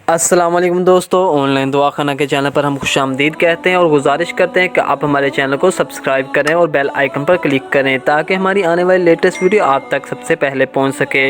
अस्सलाम वालेकुम दोस्तों, ऑनलाइन दुआ खाना के चैनल पर हम खुशामदीद कहते हैं और गुजारिश करते हैं कि आप हमारे चैनल को सब्सक्राइब करें और बेल आइकन पर क्लिक करें ताकि हमारी आने वाली लेटेस्ट वीडियो आप तक सबसे पहले पहुंच सके।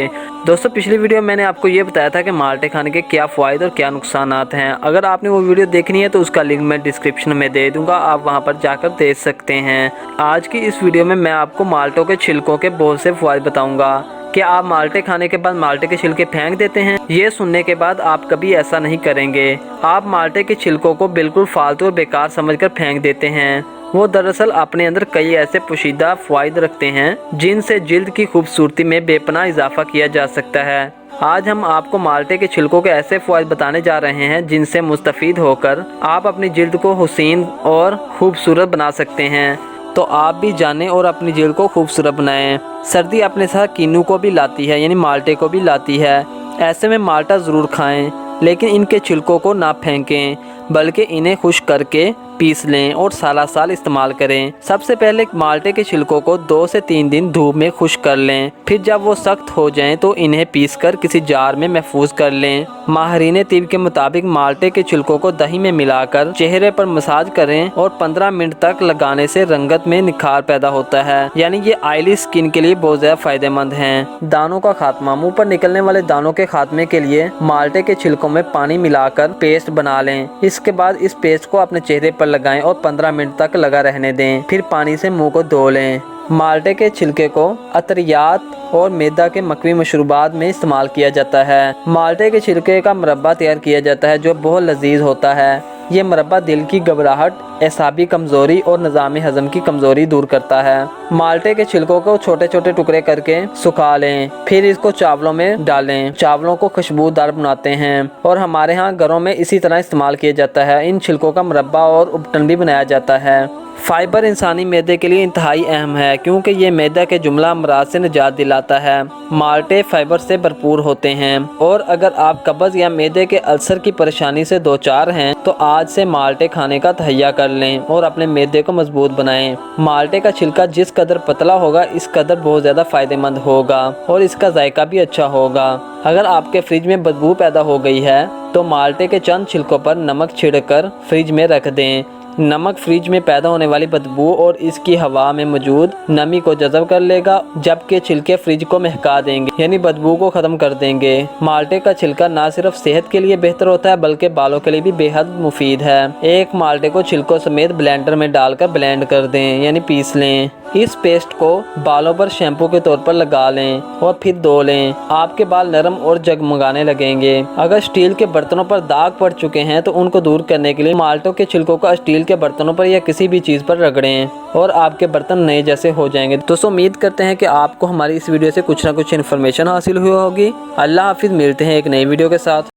दोस्तों, पिछली वीडियो में मैंने आपको ये बताया था कि माल्टे खाने के क्या फ़ायदे और क्या नुकसानात हैं। अगर आपने वो वीडियो देखनी है तो उसका लिंक मैं डिस्क्रिप्शन में दे दूँगा, आप वहाँ पर जाकर देख सकते हैं। आज की इस वीडियो में मैं आपको माल्टों के छिलकों के बहुत से फ़ायदे बताऊँगा। क्या आप माल्टे खाने के बाद माल्टे के छिलके फेंक देते हैं? ये सुनने के बाद आप कभी ऐसा नहीं करेंगे। आप माल्टे के छिलकों को बिल्कुल फालतू और बेकार समझकर फेंक देते हैं। वो दरअसल अपने अंदर कई ऐसे पोशीदा फ़ायदे रखते हैं जिनसे जिल्द की खूबसूरती में बेपनाह इजाफा किया जा सकता है। आज हम आपको माल्टे के छिलकों के ऐसे फ़ायदे बताने जा रहे हैं जिनसे मुस्तफ़ीद होकर आप अपनी जिल्द को हुसीन और खूबसूरत बना सकते हैं। तो आप भी जानें और अपनी जिल्द को खूबसूरत बनाएं। सर्दी अपने साथ कीनू को भी लाती है, यानी माल्टे को भी लाती है। ऐसे में माल्टा ज़रूर खाएं, लेकिन इनके छिलकों को ना फेंकें बल्कि इन्हें खुश्क करके पीस लें और साल इस्तेमाल करें। सबसे पहले माल्टे के छिलकों को 2 से 3 दिन धूप में खुश्क कर लें। फिर जब वो सख्त हो जाएं तो इन्हें पीसकर किसी जार में महफूज कर लें। माहिरीन तिब के मुताबिक माल्टे के छिलकों को दही में मिलाकर चेहरे पर मसाज करें और 15 मिनट तक लगाने से रंगत में निखार पैदा होता है, यानी ये ऑयली स्किन के लिए बहुत ज़्यादा फायदेमंद हैं। दानों का खात्मा। मुँह पर निकलने वाले दानों के खात्मे के लिए माल्टे के छिलकों में पानी मिलाकर पेस्ट बना लें। इसके बाद इस पेस्ट को अपने चेहरे पर लगाएं और 15 मिनट तक लगा रहने दें। फिर पानी से मुंह को धो लें। माल्टे के छिलके को अतरियात और मैदा के मकवी मशरूबात में इस्तेमाल किया जाता है। माल्टे के छिलके का मुरब्बा तैयार किया जाता है जो बहुत लजीज होता है। ये मुरब्बा दिल की घबराहट, एसाबी कमज़ोरी और निज़ाम हज़म की कमज़ोरी दूर करता है। माल्टे के छिलकों को छोटे छोटे टुकड़े करके सुखा लें, फिर इसको चावलों में डालें। चावलों को खुशबूदार बनाते हैं और हमारे यहाँ घरों में इसी तरह इस्तेमाल किया जाता है। इन छिलकों का मुरब्बा और उपटन भी बनाया जाता है। फाइबर इंसानी मैदे के लिए इंतहाई अहम है क्योंकि ये मैदा के जुमला अमराज से निजात दिलाता है। माल्टे फाइबर से भरपूर होते हैं और अगर आप कब्ज़ या मैदे के अल्सर की परेशानी से दो चार हैं तो आज से माल्टे खाने का तहैया कर लें और अपने मैदे को मजबूत बनाएं। माल्टे का छिलका जिस कदर पतला होगा इस कदर बहुत ज़्यादा फ़ायदेमंद होगा और इसका जायका भी अच्छा होगा। अगर आपके फ्रिज में बदबू पैदा हो गई है तो माल्टे के चंद छिलकों पर नमक छिड़कर फ्रिज में रख दें। नमक फ्रिज में पैदा होने वाली बदबू और इसकी हवा में मौजूद नमी को जज़ब कर लेगा, जबकि छिलके फ्रिज को महका देंगे, यानी बदबू को ख़त्म कर देंगे। माल्टे का छिलका ना सिर्फ सेहत के लिए बेहतर होता है बल्कि बालों के लिए भी बेहद मुफीद है। एक माल्टे को छिलकों समेत ब्लेंडर में डालकर ब्लेंड कर दें, यानी पीस लें। इस पेस्ट को बालों पर शैम्पू के तौर पर लगा लें और फिर धो लें। आपके बाल नरम और जगमगाने लगेंगे। अगर स्टील के बर्तनों पर दाग पड़ चुके हैं तो उनको दूर करने के लिए माल्टों के छिलकों का स्टील के बर्तनों पर या किसी भी चीज़ पर रगड़ें और आपके बर्तन नए जैसे हो जाएंगे। दोस्तों, उम्मीद करते हैं कि आपको हमारी इस वीडियो से कुछ ना कुछ इन्फॉर्मेशन हासिल हुई होगी। अल्लाह हाफिज़। मिलते हैं एक नई वीडियो के साथ।